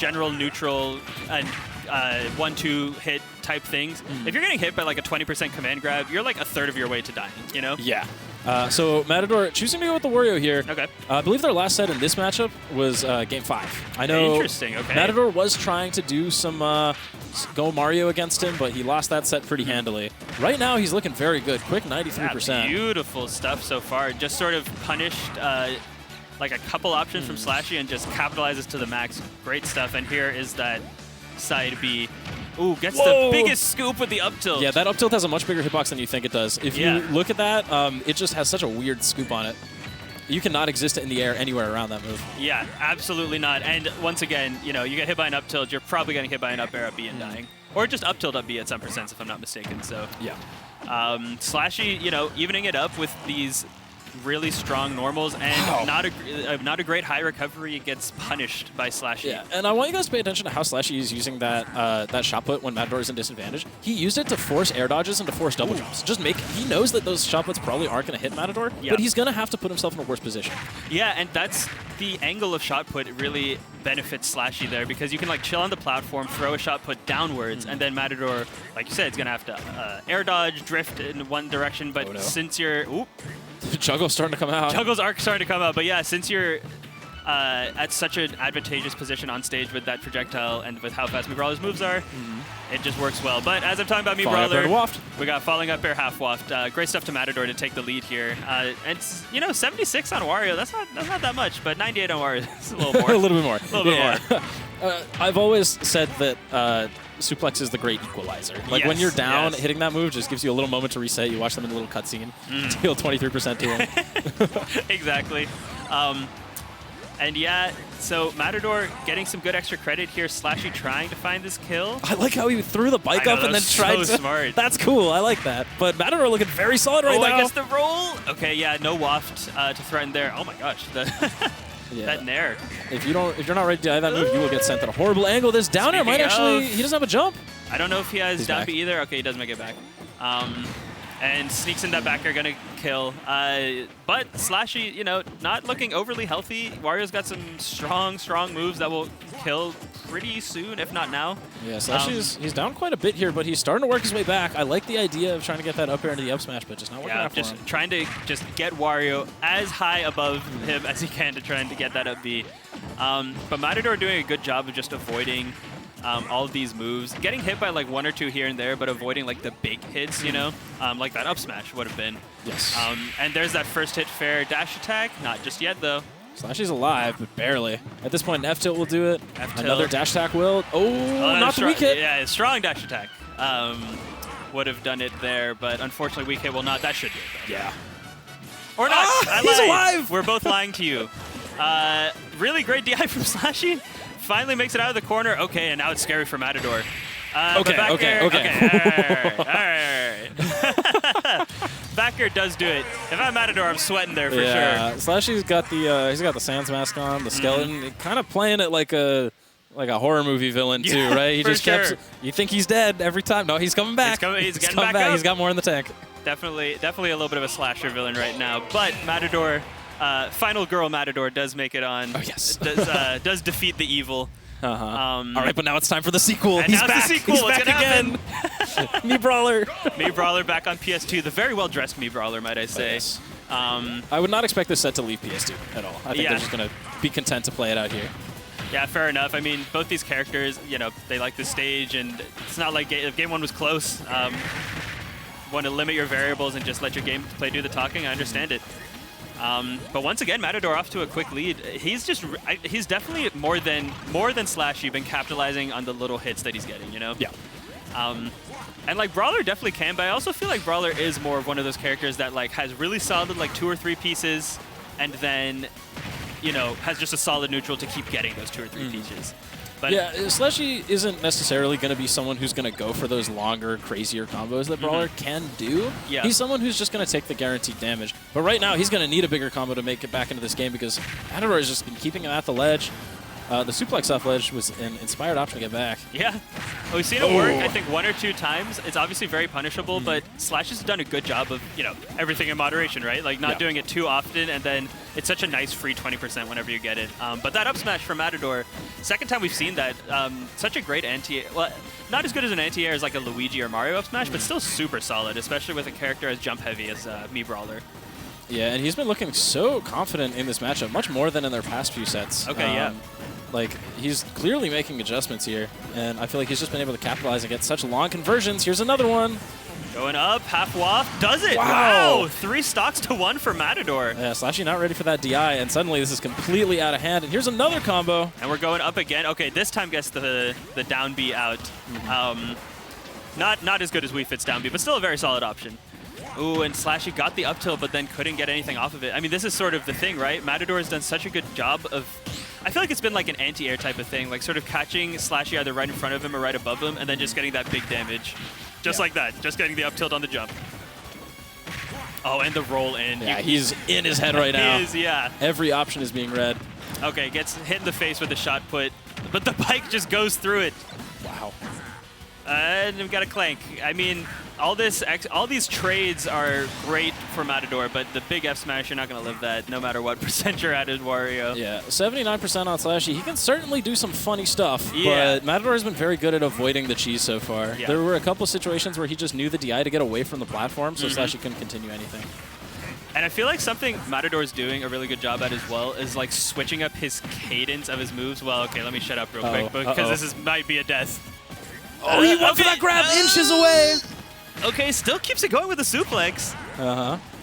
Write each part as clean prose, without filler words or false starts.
general neutral and 1-2 hit type things, if you're getting hit by like a 20% command grab, you're like a third of your way to dying, you know? Yeah. So Matador choosing to go with the Wario here. Okay. I believe their last set in this matchup was Game 5. I know Interesting, okay. Matador was trying to do some go Mario against him, but he lost that set pretty handily. Right now, he's looking very good. Quick 93%. Yeah, beautiful stuff so far. Just sort of punished like a couple options from SLASHY and just capitalizes to the max. Great stuff. And here is that side B. Ooh, gets the biggest scoop with the up tilt. Yeah, that up tilt has a much bigger hitbox than you think it does. If you look at that, it just has such a weird scoop on it. You cannot exist in the air anywhere around that move. Yeah, absolutely not. And once again, you know, you get hit by an up tilt, you're probably getting hit by an up air up B and dying. Or just up tilt up B at some percents, if I'm not mistaken. So yeah. SLASHY, you know, evening it up with these really strong normals and not a great high recovery gets punished by SLASHY. Yeah, and I want you guys to pay attention to how SLASHY is using that that shot put when Matador is in disadvantage. He used it to force air dodges and to force double jumps. He knows that those shot puts probably aren't going to hit Matador, but he's going to have to put himself in a worse position. Yeah, and that's the angle of shot put really benefits SLASHY there because you can like chill on the platform, throw a shot put downwards, and then Matador, like you said, is going to have to air dodge, drift in one direction, but since you're... Juggle's starting to come out. Juggles are starting to come out, but yeah, since you're at such an advantageous position on stage with that projectile and with how fast Brawler's moves are, it just works well. But as I'm talking about Brawler, we got falling up air half waft. Great stuff to Matador to take the lead here. And you know, 76 on Wario, that's not that much, but 98 on Wario is a little more. A little bit more. A little bit more. I've always said that suplex is the great equalizer. Like when you're down, hitting that move just gives you a little moment to reset. You watch them in a little cutscene, deal 23% to him. Exactly. And yeah, so Matador getting some good extra credit here. SLASHY trying to find this kill. I like how he threw the bike up and then tried to... smart. That's cool. I like that. But Matador looking very solid right now. I guess the roll. Okay, yeah, no waft to threaten there. Oh my gosh, that nair. If you're not ready to die that move, you will get sent at a horrible angle. This down air might actually... He doesn't have a jump. I don't know if he has down B either. Okay, he does make it back. And sneaks in that back air, gonna kill. But SLASHY, you know, not looking overly healthy. Wario's got some strong moves that will kill pretty soon, if not now. Yeah, SLASHY's he's down quite a bit here, but he's starting to work his way back. I like the idea of trying to get that up air into the up smash, but just not working out for him. Just trying to just get Wario as high above him as he can to trying to get that up B. But Matador doing a good job of just avoiding all of these moves, getting hit by like one or two here and there, but avoiding like the big hits, you know, like that up smash would have been. Yes. And there's that first hit fair dash attack. Not just yet though. SLASHY's alive, but barely. At this point, F tilt will do it. Another dash attack will. Oh, not the weak hit. Yeah, strong dash attack would have done it there, but unfortunately, weak hit will not. That should do it though. Yeah. Or not. He's alive. We're both lying to you. Really great DI from SLASHY. Finally makes it out of the corner. Okay, and now it's scary for Matador. Okay. All right. Back air does do it. If I'm Matador, I'm sweating there for sure. SLASHY's got the Sans mask on, the skeleton, kind of playing it like a horror movie villain too, right? He just kept. You think he's dead every time. No, he's coming back. He's getting back up. He's got more in the tank. Definitely a little bit of a slasher villain right now, but Matador. Final girl Matador does make it on. Oh, yes. Does defeat the evil. All right, but now it's time for the sequel. And He's now back. The sequel. He's back again. Brawler. Brawler back on PS2. The very well-dressed Brawler, might I say. Yes. I would not expect this set to leave PS2 at all. I think they're just going to be content to play it out here. Yeah, fair enough. I mean, both these characters, you know, they like the stage, and it's not like if Game 1 was close, want to limit your variables and just let your gameplay do the talking, I understand it. But once again, Matador off to a quick lead. He's definitely more than SLASHY been capitalizing on the little hits that he's getting, you know? Yeah. And like Brawler definitely can, but I also feel like Brawler is more of one of those characters that like has really solid like 2 or 3 pieces, and then, you know, has just a solid neutral to keep getting those 2 or 3 pieces. But yeah, SLASHY isn't necessarily going to be someone who's going to go for those longer, crazier combos that Brawler can do. Yeah. He's someone who's just going to take the guaranteed damage. But right now, he's going to need a bigger combo to make it back into this game because Matador has just been keeping him at the ledge. The suplex off ledge was an inspired option to get back. Yeah. We've seen it work, I think, 1 or 2 times. It's obviously very punishable, but Slash has done a good job of, everything in moderation, right? Like, not doing it too often, and then it's such a nice free 20% whenever you get it. But that up smash from Matador, second time we've seen that, such a great anti-air. Well, not as good as an anti-air as like a Luigi or Mario up smash, but still super solid, especially with a character as jump heavy as Brawler. Yeah, and he's been looking so confident in this matchup, much more than in their past few sets. Okay, yeah. Like, he's clearly making adjustments here, and I feel like he's just been able to capitalize and get such long conversions. Here's another one. Going up, half waft, does it? Wow. 3 stocks to 1 for Matador. Yeah, Slashy not ready for that DI, and suddenly this is completely out of hand, and here's another combo. And we're going up again. Okay, this time gets the down B out. Not as good as Wii Fit's down B, but still a very solid option. Ooh, and Slashy got the up tilt, but then couldn't get anything off of it. I mean, this is sort of the thing, right? Matador has done such a good job of... I feel like it's been like an anti-air type of thing, like sort of catching Slashy either right in front of him or right above him, and then just getting that big damage. Just like that, just getting the up tilt on the jump. Oh, and the roll in. Yeah, he's in his head right now. He is, yeah. Every option is being read. Okay, gets hit in the face with a shot put, but the bike just goes through it. Wow. And we've got a clank. I mean, all these trades are great for Matador, but the big F smash, you're not going to live that no matter what percent you're at as Wario. Yeah, 79% on Slashy. He can certainly do some funny stuff, yeah. but Matador has been very good at avoiding the cheese so far. Yeah. There were a couple situations where he just knew the DI to get away from the platform, so Slashy couldn't continue anything. And I feel like something Matador's doing a really good job at as well is like switching up his cadence of his moves. Well, okay, let me shut up real quick because this might be a death. Oh, he went for that grab inches away. Okay, still keeps it going with the suplex.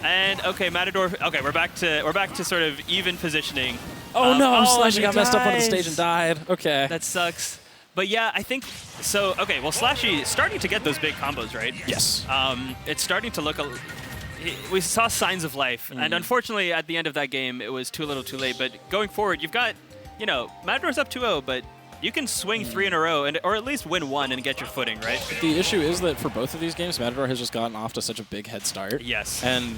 And okay, Matador. Okay, we're back to sort of even positioning. Oh no, Slashy got messed up onto the stage and died. Okay, that sucks. But yeah, I think so. Okay, well, Slashy starting to get those big combos, right? Yes. It's starting to look. We saw signs of life, and unfortunately, at the end of that game, it was too little, too late. But going forward, you've got, Matador's up 2-0, but you can swing 3 in a row, or at least win 1 and get your footing, right? The issue is that for both of these games, Matador has just gotten off to such a big head start. Yes. And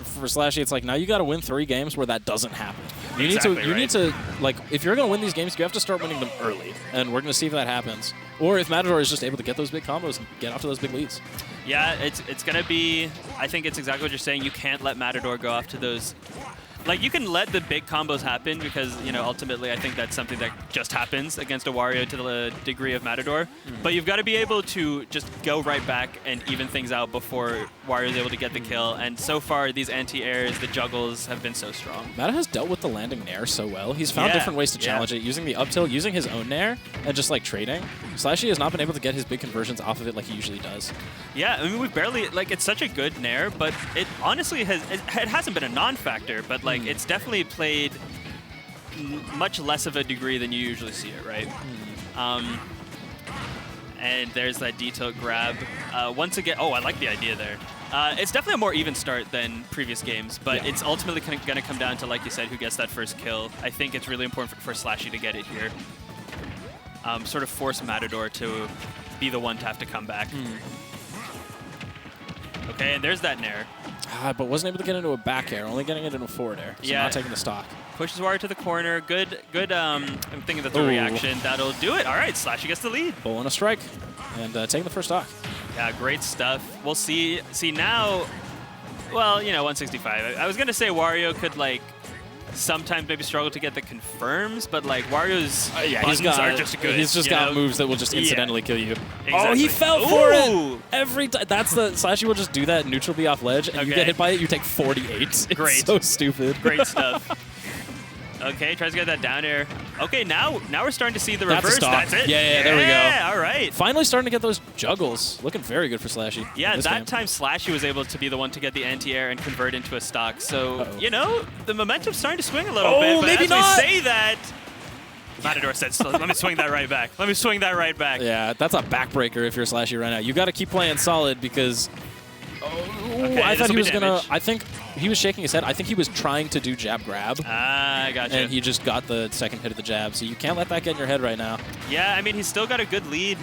for Slashy, it's like, now you got to win 3 games where that doesn't happen. You need to, like, if you're going to win these games, you have to start winning them early. And we're going to see if that happens. Or if Matador is just able to get those big combos and get off to those big leads. Yeah, it's going to be, I think it's exactly what you're saying. You can't let Matador go off to those. Like, you can let the big combos happen because, ultimately I think that's something that just happens against a Wario to the degree of Matador. But you've got to be able to just go right back and even things out before Wario's able to get the kill. And so far, these anti-airs, the juggles have been so strong. Mata has dealt with the landing nair so well. He's found different ways to challenge it, using the up tilt, using his own nair, and just, like, trading. Slashy has not been able to get his big conversions off of it like he usually does. Yeah, I mean, we've barely, like, it's such a good nair, but it honestly it hasn't been a non-factor, but, like, it's definitely played much less of a degree than you usually see it, right? And there's that D-tilt grab. Once again, I like the idea there. It's definitely a more even start than previous games, but it's ultimately going to come down to, like you said, who gets that first kill. I think it's really important for Slashy to get it here. Sort of force Matador to be the one to have to come back. Okay, and there's that nair. But wasn't able to get into a back air, only getting it into a forward air. So not taking the stock. Pushes Wario to the corner. Good. I'm thinking that the reaction. That'll do it. All right, Slashy gets the lead. Bull on a strike. And taking the first stock. Yeah, great stuff. We'll see now. Well, 165. I was going to say Wario could, like, sometimes maybe struggle to get the confirms, but, like, Wario's buttons are just good. He's just got moves that will just incidentally kill you. Exactly. Oh, he fell for it! Every time. That's the Slashy will just do that neutral B off ledge, and you get hit by it, you take 48. Great. It's so stupid. Great stuff. Okay, tries to get that down air. Okay, now we're starting to see the reverse. That's it. Yeah, there we go. Yeah, all right. Finally starting to get those juggles. Looking very good for Slashy. Yeah, that time Slashy was able to be the one to get the anti-air and convert into a stock. So, the momentum's starting to swing a little bit. But maybe as not. we say that, Matador said, let me swing that right back. Let me swing that right back. Yeah, that's a backbreaker if you're Slashy right now. You got to keep playing solid because... Okay, I thought he was going to... I think he was shaking his head. I think he was trying to do jab grab. I gotcha. And he just got the second hit of the jab. So you can't let that get in your head right now. Yeah, I mean, he's still got a good lead.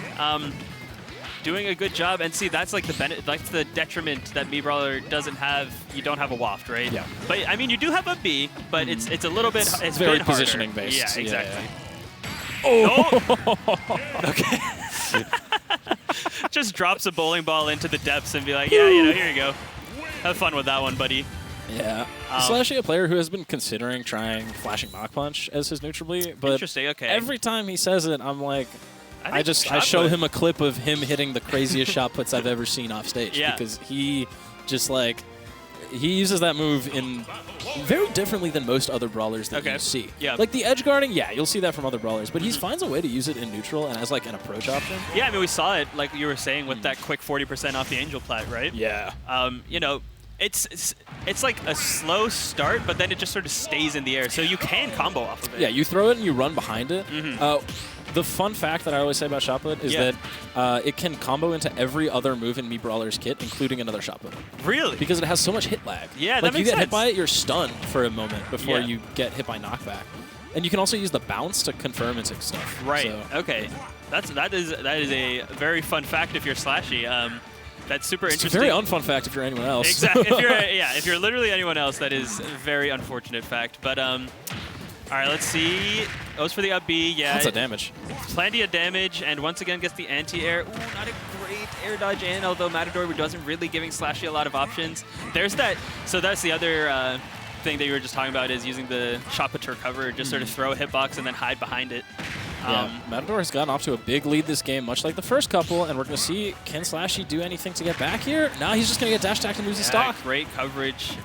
Doing a good job. And see, that's like the detriment that Brawler doesn't have. You don't have a waft, right? Yeah. But I mean, you do have a B, but it's a little bit... It's very been harder. positioning based. Yeah, exactly. Oh! Okay. Just drops a bowling ball into the depths and be like, yeah, you know, here you go. Have fun with that one, buddy. Yeah. Slashy, a player who has been considering trying flashing Mach Punch as his neutral B, but Interesting, okay. every time he says it, I'm like, I shot show put. him a clip of him hitting the craziest shot puts I've ever seen off stage. Yeah. Because he just like, he uses that move in very differently than most other brawlers that you see. Yeah. Like the edge guarding, yeah, you'll see that from other brawlers, but he finds a way to use it in neutral and as like an approach option. Yeah, I mean, we saw it, like you were saying, with that quick 40% off the Angel Plat, right? Yeah. You know, it's like a slow start, but then it just sort of stays in the air, so you can combo off of it. Yeah, you throw it and you run behind it. The fun fact that I always say about shot put is that it can combo into every other move in Mii Brawler's kit, including another shot put. Really? Because it has so much hit lag. Yeah, like that makes you get sense. hit by it, you're stunned for a moment before you get hit by knockback. And you can also use the bounce to confirm and stuff. Right. So. Okay. That is a very fun fact if you're Slashy. That's super interesting. It's a very unfun fact if you're anyone else. Exactly. If you're literally anyone else, that is a very unfortunate fact. But all right, let's see. Goes for the up B. Yeah. Lots of damage. Plenty of damage, and once again gets the anti-air. Ooh, not a great air dodge in, although Matador wasn't really giving Slashy a lot of options. There's that. So that's the other thing that you were just talking about, is using the shot put to recover, just sort of throw a hitbox and then hide behind it. Yeah, Matador has gotten off to a big lead this game, much like the first couple, and we're going to see, can Slashy do anything to get back here? Now he's just going to get dash attacked and lose his stock. Great coverage.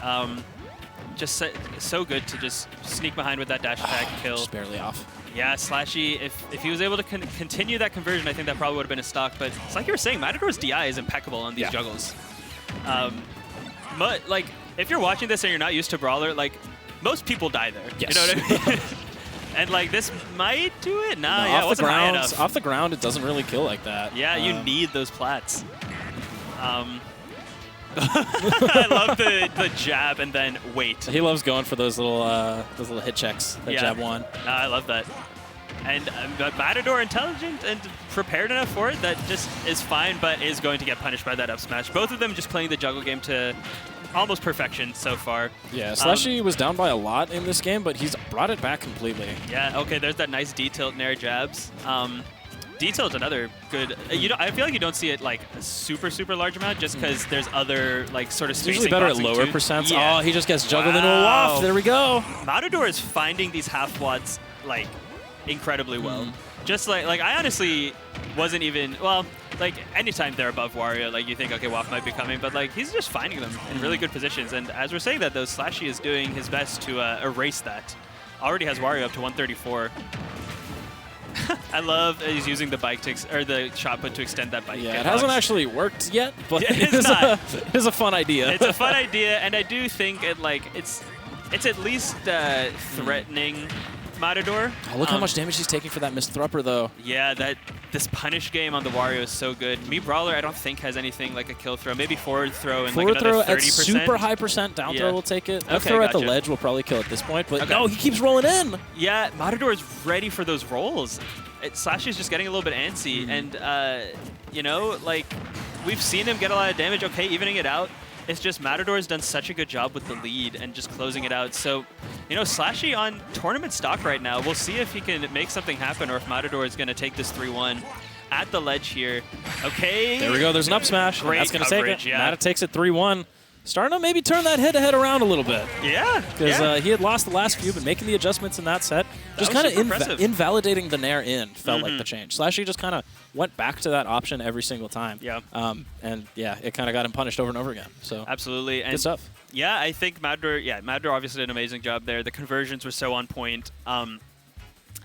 Just so good to just sneak behind with that dash attack kill. Just barely off. Yeah, Slashy, if he was able to continue that conversion, I think that probably would have been a stock. But it's like you were saying, Matador's DI is impeccable on these juggles. But, like, if you're watching this and you're not used to Brawler, like, most people die there. Yes. You know what I mean? And, like, this might do it. Nah, no, yeah, it wasn't high ground, enough. off the ground, it doesn't really kill like that. Yeah, you need those plats. I love the jab and then wait. He loves going for those little hit checks that jab one. I love that. And Matador intelligent and prepared enough for it that just is fine, but is going to get punished by that up smash. Both of them just playing the juggle game to almost perfection so far. Yeah, Slashy was down by a lot in this game, but he's brought it back completely. Yeah, okay, there's that nice D-tilt nair jabs. D-tilt's another good. I feel like you don't see it like a super large amount, just because there's other like sort of spacing. Usually better at lower too. percents. Yeah. Oh, he just gets juggled into a waft. There we go. Matador is finding these half watts like incredibly well. Just like I honestly wasn't even, well, like anytime they're above Wario, like you think, okay, Waft might be coming, but like he's just finding them in really good positions. And as we're saying that, though, Slashy is doing his best to erase that. Already has Wario up to 134. I love that he's using the bike to or the shot put to extend that bike. Yeah, it hasn't actually worked yet, but it's not. It's a fun idea. It's a fun idea, and I do think it's at least threatening Matador. Oh, look how much damage he's taking for that missed thrupper, though. Yeah, this punish game on the Wario is so good. Mii Brawler, I don't think has anything like a kill throw. Maybe forward throw and forward like another 30%. At super high percent, down throw will take it. Up throw at the ledge will probably kill at this point, but no, he keeps rolling in. Yeah, Matador is ready for those rolls. Slash is just getting a little bit antsy, and you know, like we've seen him get a lot of damage. Okay, evening it out. It's just Matador's done such a good job with the lead and just closing it out. So, you know, Slashy on tournament stock right now. We'll see if he can make something happen or if Matador is going to take this 3-1 at the ledge here. Okay. There we go. There's an up smash. Great That's going to take it. yeah. Mata takes it 3-1. Starting to maybe turn that head-to-head around a little bit. Yeah. Because he had lost the last few, but making the adjustments in that set, just kind of invalidating the nair in felt like the change. Slashy just kind of went back to that option every single time. Yeah. And yeah, it kind of got him punished over and over again. So absolutely. And good stuff. Yeah, I think Matador obviously did an amazing job there. The conversions were so on point. And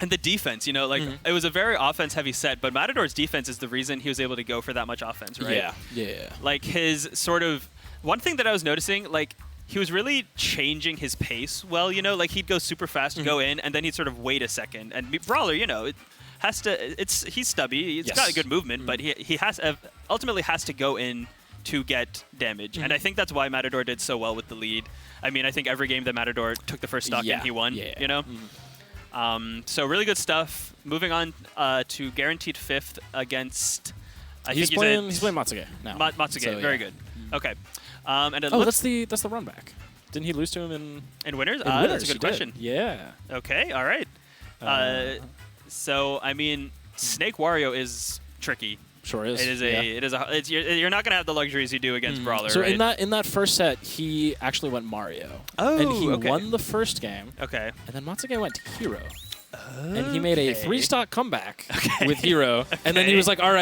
the defense, you know, like it was a very offense-heavy set, but Matador's defense is the reason he was able to go for that much offense, right? Yeah. Yeah. Like his sort of one thing that I was noticing, like he was really changing his pace. Well, you know, like he'd go super fast, go in, and then he'd sort of wait a second. And Brawler, you know, he's stubby. He's got a good movement, but he ultimately has to go in to get damage. And I think that's why Matador did so well with the lead. I mean, I think every game that Matador took the first stock in, he won. You know. So really good stuff. Moving on to guaranteed 5th against. He's playing Matsuge now. Matsuge, so, very good. Okay. And that's the run back. Didn't he lose to him in winners? In winners, that's a good question. Yeah. Okay. All right. So, I mean, Snake Wario is tricky. Sure is. It is you're not going to have the luxuries you do against Brawler, So right? in that first set, he actually went Mario. Oh, and he okay. won the first game. Okay. And then Matsuge went Hero. And he made a 3-stock comeback with Hero. And then he was like, all right.